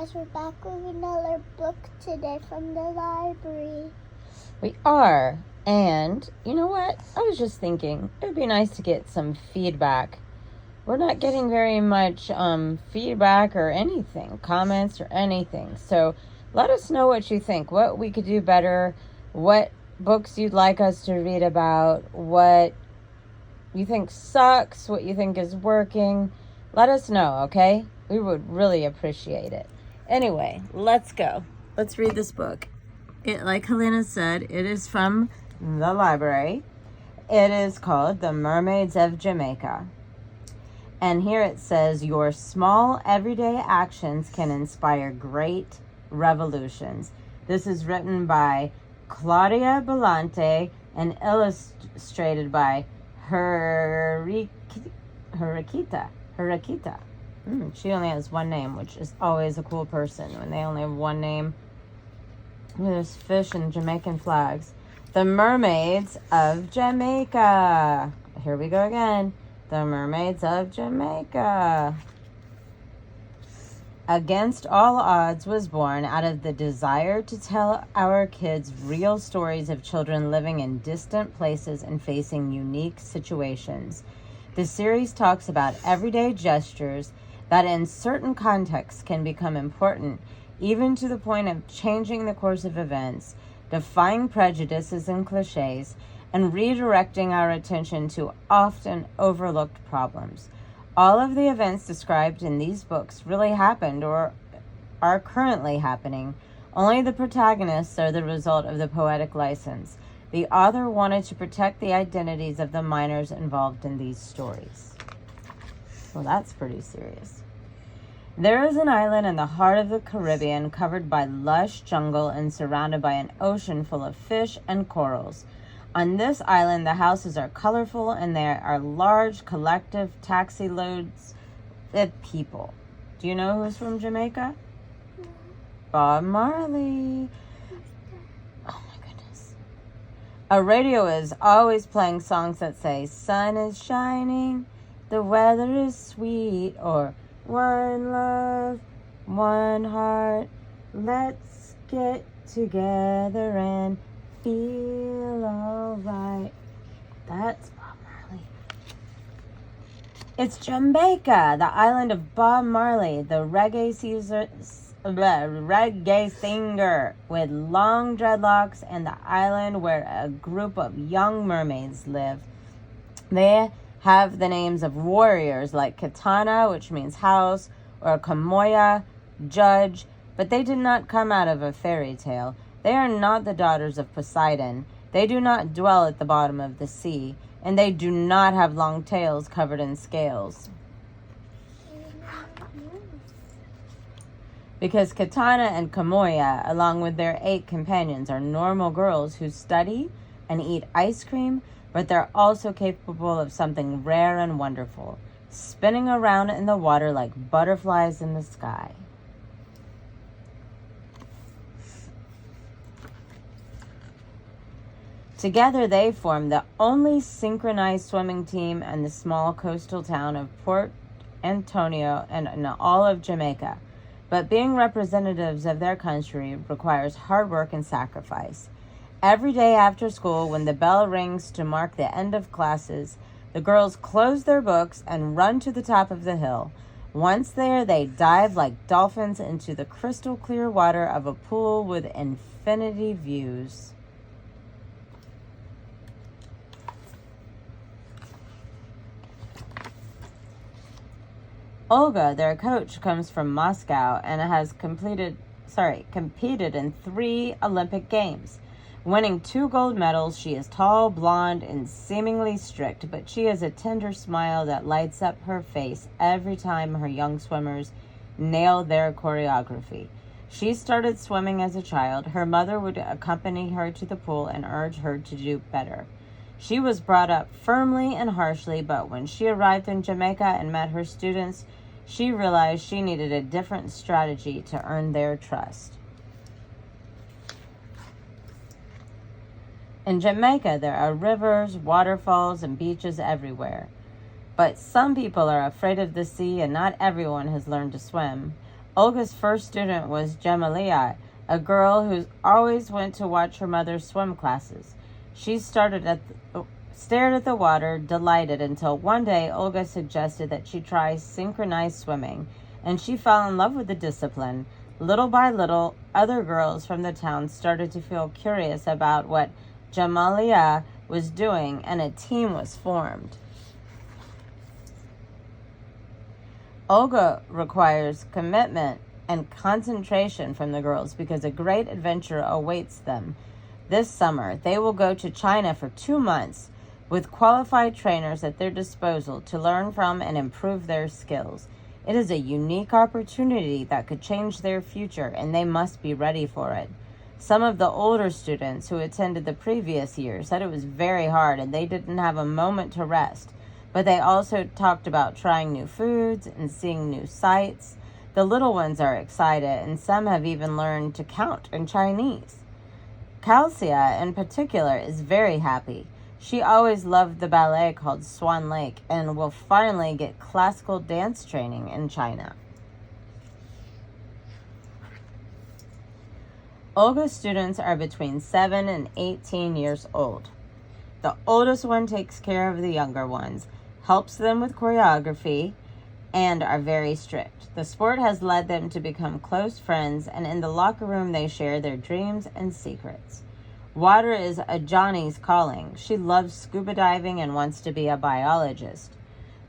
guys, we're back with another book today from the library. We are. And you know what? I was just thinking it would be nice to get some feedback. We're not getting very much feedback or anything, comments or anything. So let us know what you think, what we could do better, what books you'd like us to read about, what you think sucks, what you think is working. Let us know, okay? We would really appreciate it. Anyway, let's go. Let's read this book. Like Helena said, it is from the library. It is called The Mermaids of Jamaica. And here it says, your small everyday actions can inspire great revolutions. This is written by Claudia Belante and illustrated by Hurikita. She only has one name, which is always a cool person when they only have one name. There's fish and Jamaican flags. The Mermaids of Jamaica. Here we go again. The Mermaids of Jamaica. Against All Odds was born out of the desire to tell our kids real stories of children living in distant places and facing unique situations. The series talks about everyday gestures that in certain contexts can become important, even to the point of changing the course of events, defying prejudices and cliches, and redirecting our attention to often overlooked problems. All of the events described in these books really happened or are currently happening. Only the protagonists are the result of the poetic license. The author wanted to protect the identities of the minors involved in these stories. Well, that's pretty serious. There is an island in the heart of the Caribbean covered by lush jungle and surrounded by an ocean full of fish and corals. On this island, the houses are colorful and there are large collective taxi loads of people. Do you know who's from Jamaica? No. Bob Marley. Oh my goodness. A radio is always playing songs that say, sun is shining, the weather is sweet, or one love, one heart, let's get together and feel alright. That's Bob Marley. It's Jamaica, the island of Bob Marley, the reggae singer with long dreadlocks, and the island where a group of young mermaids live. They have the names of warriors like Katana, which means house, or Kamoya, judge, but they did not come out of a fairy tale. They are not the daughters of Poseidon. They do not dwell at the bottom of the sea, and they do not have long tails covered in scales. Because Katana and Kamoya, along with their 8 companions, are normal girls who study and eat ice cream, but they're also capable of something rare and wonderful, spinning around in the water like butterflies in the sky. Together they form the only synchronized swimming team in the small coastal town of Port Antonio and in all of Jamaica. But being representatives of their country requires hard work and sacrifice. Every day after school, when the bell rings to mark the end of classes, the girls close their books and run to the top of the hill. Once there, they dive like dolphins into the crystal clear water of a pool with infinity views. Olga, their coach, comes from Moscow and has competed in 3 Olympic Games. Winning 2 gold medals, she is tall, blonde, and seemingly strict, but she has a tender smile that lights up her face every time her young swimmers nail their choreography. She started swimming as a child. Her mother would accompany her to the pool and urge her to do better. She was brought up firmly and harshly, but when she arrived in Jamaica and met her students, she realized she needed a different strategy to earn their trust. In Jamaica, there are rivers, waterfalls, and beaches everywhere. But some people are afraid of the sea, and not everyone has learned to swim. Olga's first student was Jamalia, a girl who always went to watch her mother's swim classes. She stared at the water, delighted, until one day Olga suggested that she try synchronized swimming, and she fell in love with the discipline. Little by little, other girls from the town started to feel curious about what Jamalia was doing, and a team was formed. Olga requires commitment and concentration from the girls because a great adventure awaits them. This summer, they will go to China for 2 months with qualified trainers at their disposal to learn from and improve their skills. It is a unique opportunity that could change their future, and they must be ready for it. Some of the older students who attended the previous year said it was very hard and they didn't have a moment to rest, but they also talked about trying new foods and seeing new sights. The little ones are excited, and some have even learned to count in Chinese. Calcia, in particular, is very happy. She always loved the ballet called Swan Lake and will finally get classical dance training in China. Olga's students are between 7 and 18 years old. The oldest one takes care of the younger ones, helps them with choreography, and are very strict. The sport has led them to become close friends, and in the locker room they share their dreams and secrets. Water is a Johnny's calling. She loves scuba diving and wants to be a biologist.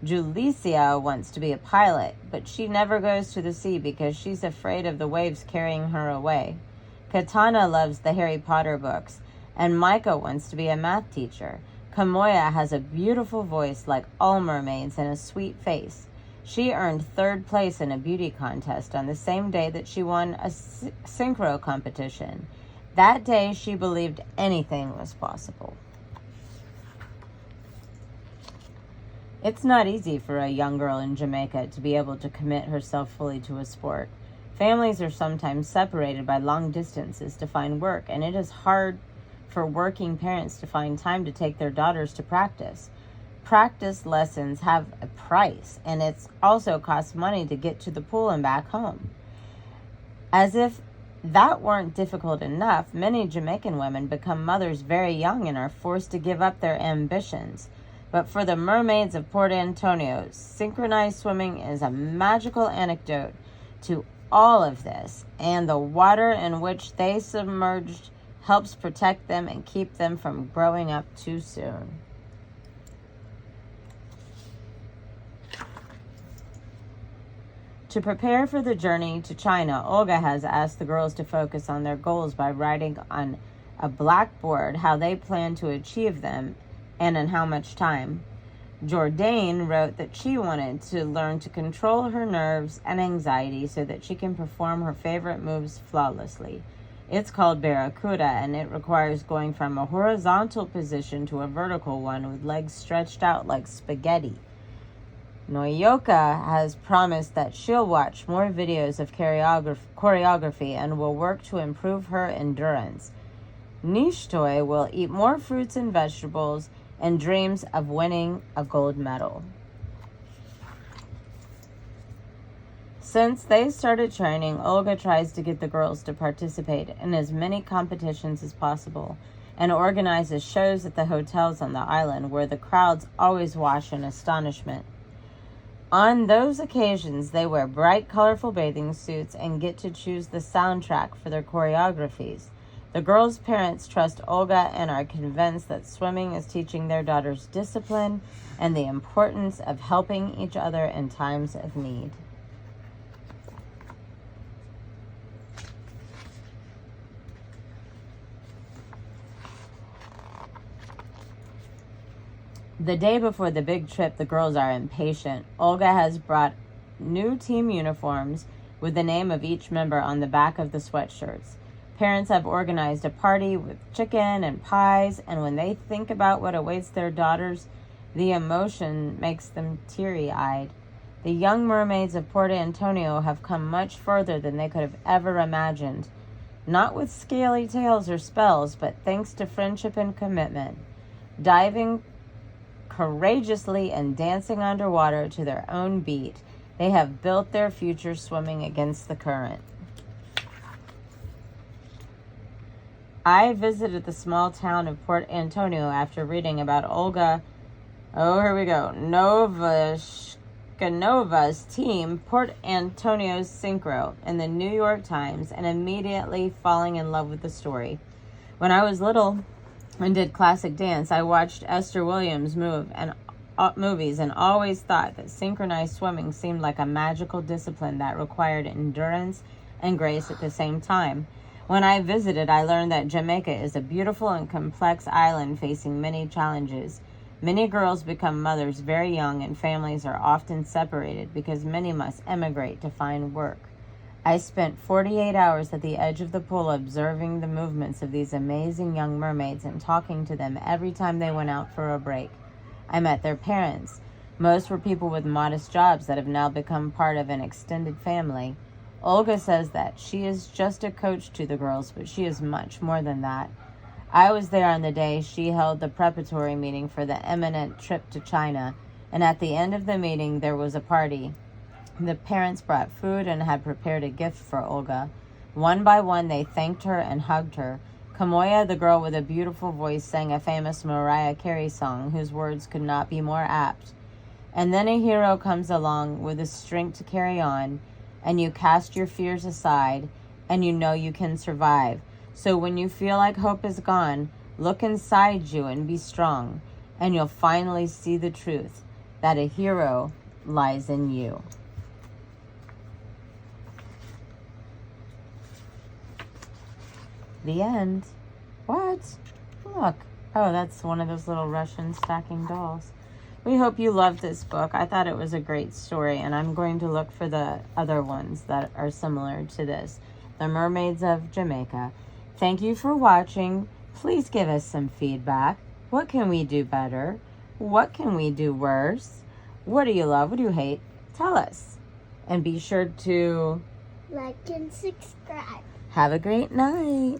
Julicia wants to be a pilot, but she never goes to the sea because she's afraid of the waves carrying her away. Katana loves the Harry Potter books, and Micah wants to be a math teacher. Kamoya has a beautiful voice like all mermaids and a sweet face. She earned 3rd place in a beauty contest on the same day that she won a synchro competition. That day, she believed anything was possible. It's not easy for a young girl in Jamaica to be able to commit herself fully to a sport. Families are sometimes separated by long distances to find work, and it is hard for working parents to find time to take their daughters to practice. Practice lessons have a price, and it also costs money to get to the pool and back home. As if that weren't difficult enough, many Jamaican women become mothers very young and are forced to give up their ambitions. But for the Mermaids of Port Antonio, synchronized swimming is a magical antidote to all of this, and the water in which they submerged helps protect them and keep them from growing up too soon. To prepare for the journey to China, Olga has asked the girls to focus on their goals by writing on a blackboard how they plan to achieve them and in how much time. Jourdain wrote that she wanted to learn to control her nerves and anxiety so that she can perform her favorite moves flawlessly. It's called Barracuda, and it requires going from a horizontal position to a vertical one with legs stretched out like spaghetti. Noyoka has promised that she'll watch more videos of choreography and will work to improve her endurance. Nishtoi will eat more fruits and vegetables and dreams of winning a gold medal. Since they started training, Olga tries to get the girls to participate in as many competitions as possible and organizes shows at the hotels on the island where the crowds always watch in astonishment. On those occasions, they wear bright, colorful bathing suits and get to choose the soundtrack for their choreographies. The girls' parents trust Olga and are convinced that swimming is teaching their daughters discipline and the importance of helping each other in times of need. The day before the big trip, the girls are impatient. Olga has brought new team uniforms with the name of each member on the back of the sweatshirts. Parents have organized a party with chicken and pies, and when they think about what awaits their daughters, the emotion makes them teary-eyed. The young mermaids of Port Antonio have come much further than they could have ever imagined. Not with scaly tails or spells, but thanks to friendship and commitment. Diving courageously and dancing underwater to their own beat, They have built their future swimming against the current. I visited the small town of Port Antonio after reading about Olga, Novashkanova's team, Port Antonio's Synchro, in the New York Times, and immediately falling in love with the story. When I was little and did classic dance, I watched Esther Williams movies and always thought that synchronized swimming seemed like a magical discipline that required endurance and grace at the same time. When I visited, I learned that Jamaica is a beautiful and complex island facing many challenges. Many girls become mothers very young, and families are often separated because many must emigrate to find work. I spent 48 hours at the edge of the pool observing the movements of these amazing young mermaids and talking to them every time they went out for a break. I met their parents. Most were people with modest jobs that have now become part of an extended family. Olga says that she is just a coach to the girls, but she is much more than that. I was there on the day she held the preparatory meeting for the imminent trip to China, and at the end of the meeting there was a party. The parents brought food and had prepared a gift for Olga. One by one they thanked her and hugged her. Kamoya, the girl with a beautiful voice, sang a famous Mariah Carey song whose words could not be more apt. And then a hero comes along with the strength to carry on, and you cast your fears aside, and you know you can survive. So when you feel like hope is gone, look inside you and be strong, and you'll finally see the truth, that a hero lies in you. The end. What? Look. Oh, that's one of those little Russian stacking dolls. We hope you loved this book. I thought it was a great story, and I'm going to look for the other ones that are similar to this. The Mermaids of Jamaica. Thank you for watching. Please give us some feedback. What can we do better? What can we do worse? What do you love? What do you hate? Tell us. And be sure to like and subscribe. have a great night.